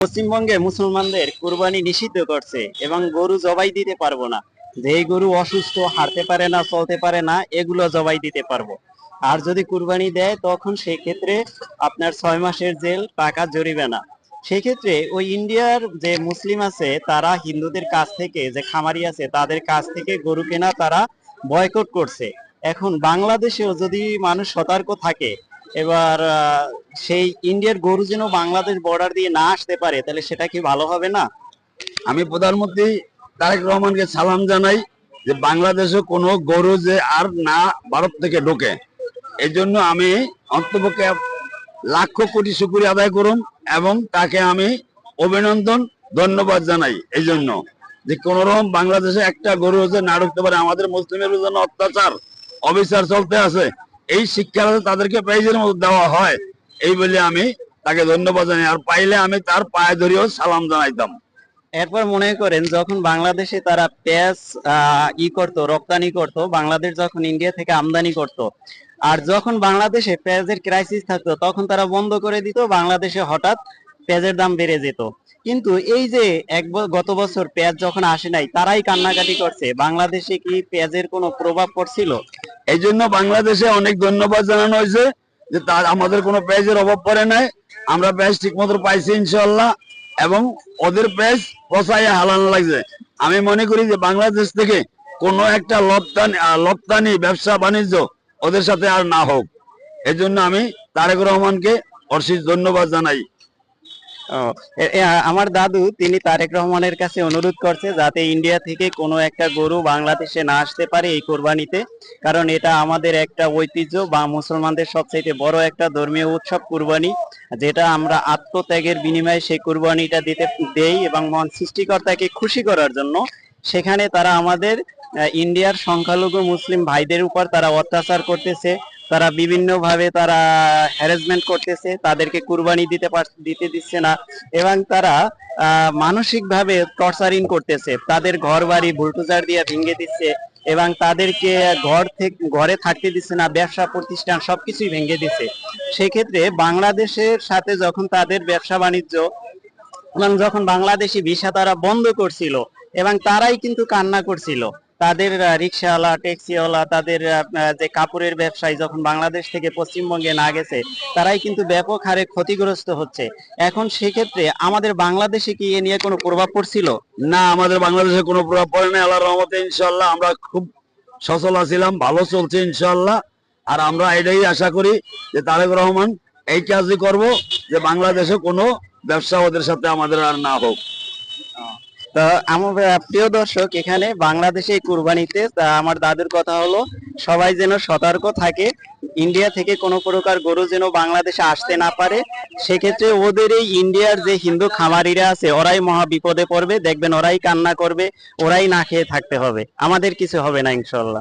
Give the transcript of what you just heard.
পশ্চিমবঙ্গে মুসলমানদের কুরবানি নিষিদ্ধ করছে এবং গরু জবাই দিতে পারবো না। যেই গরু অসুস্থ, হাঁটতে পারে না, চলতে পারে না, এগুলো জবাই দিতে পারবো। আর যদি কুরবানি দেয় তখন সেই ক্ষেত্রে আপনার 6 মাসের জেল, টাকা জরিমানা। সেই ক্ষেত্রে ওই ইন্ডিয়ার যে মুসলিম আছে তারা হিন্দুদের কাছ থেকে, যে খামারি আছে তাদের কাছ থেকে গরু কেনা তারা বয়কট করছে। এখন বাংলাদেশেও যদি মানুষ সতর্ক থাকে, এবার সেই ইন্ডিয়ার গরু যেন বাংলাদেশ বর্ডার দিয়ে না আসতে পারে, তাহলে সেটা কি ভালো হবে না? আমি প্রধানমন্ত্রী তারেক রহমানকে সালাম জানাই যে বাংলাদেশে কোনো গরু যে আর না ভারত থেকে ঢোকে। এই জন্য আমি অন্তপক্ষে লাখ কোটি শুকরিয়া আদায় করুন এবং তাকে আমি অভিনন্দন, ধন্যবাদ জানাই। এই জন্য যে কোন রকম বাংলাদেশে একটা গরু যে না ঢুকতে পারে, আমাদের মুসলিমের জন্য অত্যাচার অবিচার চলতে আছে, এই শিক্ষা তাদেরকে পেজের মতো দেওয়া হয়, এই বলে আমি তাকে ধন্যবাদ জানাই। আর পাইলে আমি তার পায়ে ধরিয়েও সালাম জানাইতাম। এরপর মনে করেন যখন বাংলাদেশে তারা পেঁয়াজ করতো, রপ্তানি করতো, বাংলাদেশ যখন ইন্ডিয়া থেকে আমদানি করতো, আর যখন বাংলাদেশে পেঁয়াজের ক্রাইসিস থাকতো তখন তারা বন্ধ করে দিত, বাংলাদেশে হঠাৎ পেঁয়াজের দাম বেড়ে যেত। কিন্তু এই যে গত বছর পেঁয়াজ যখন আসে নাই, তারাই কান্নাকাটি করছে। বাংলাদেশে কি পেঁয়াজের কোনো প্রভাব পড়ছিল? এই জন্য বাংলাদেশে অনেক ধন্যবাদ জানানো হয়েছে যে তার আমাদের কোনো পেঁয়াজের অভাব পড়ে নাই, আমরা পেঁয়াজ ঠিক মতো পাইছি ইনশাল্লাহ, এবং ওদের পেঁয়াজ পচাইয়া হালানো লাগছে। আমি মনে করি যে বাংলাদেশ থেকে কোনো একটা রপ্তানি ব্যবসা বাণিজ্য ওদের সাথে আর না হোক। এই জন্য আমি তারেক রহমানকে অশেষ ধন্যবাদ জানাই। আমার দাদু তিনি তারেক রহমানের কাছে অনুরোধ করছে যাতে ইন্ডিয়া থেকে কোনো একটা গরু বাংলাদেশে না আসতে পারে এই কোরবানিতে, কারণ এটা আমাদের একটা ঐতিহ্য বা মুসলমানদের সবচাইতে বড় একটা ধর্মীয় উৎসব কুরবানি, যেটা আমরা আত্মত্যাগের বিনিময়ে সেই কুরবানিটা দিতে দেই এবং মহান সৃষ্টিকর্তাকে খুশি করার জন্য। সেখানে তারা আমাদের ইন্ডিয়ার সংখ্যালঘু মুসলিম ভাইদের উপর তারা অত্যাচার করতেছে, তারা বিভিন্ন ভাবে তারা হ্যারাসমেন্ট করতেছে, তাদেরকে কুরবানি দিতে দিচ্ছে না, এবং তারা মানসিক ভাবে টর্চারিং করতেছে, তাদের ঘর বাড়ি বুলডোজার দিয়ে ভেঙে দিচ্ছে এবং তাদেরকে ঘরে থাকতে দিচ্ছে না, ব্যবসা প্রতিষ্ঠান সবকিছুই ভেঙে দিচ্ছে। সেক্ষেত্রে বাংলাদেশের সাথে যখন তাদের ব্যবসা বাণিজ্য এবং যখন বাংলাদেশি ভিসা তারা বন্ধ করছিল, এবং তারাই কিন্তু কান্না করছিল, তাদের রিক্সাওয়ালা, ট্যাক্সিওয়ালা, তাদের যে কাপড়ের ব্যবসায়ী যখন বাংলাদেশ থেকে পশ্চিমবঙ্গে না গেছে, তারাই কিন্তু ব্যাপক হারে ক্ষতিগ্রস্ত হচ্ছে। এখন সেক্ষেত্রে আমাদের বাংলাদেশে কি এ নিয়ে কোনো প্রভাব পড়ছিল? না, আমাদের বাংলাদেশে কোনো প্রভাব পড়ে না, আল্লাহর রহমতে ইনশাল্লাহ আমরা খুব সচল আছিলাম, ভালো চলছে ইনশাল্লাহ। আর আমরা এটাই আশা করি যে তারেক রহমান এই কাজই করব, যে বাংলাদেশে কোনো ব্যবসা ওদের সাথে আমাদের আর না হোক। তো আমার প্রিয় দর্শক, এখানে বাংলাদেশে এই কুরবানিতে আমার দাদুর কথা হলো সবাই যেন সতর্ক থাকে, ইন্ডিয়া থেকে কোনো প্রকার গরু যেন বাংলাদেশে আসতে না পারে। সেক্ষেত্রে ওদের এই ইন্ডিয়ার যে হিন্দু খামারিরা আছে ওরাই মহা বিপদে পড়বে, দেখবেন ওরাই কান্না করবে, ওরাই না খেয়ে থাকতে হবে, আমাদের কিছু হবে না ইনশাল্লাহ।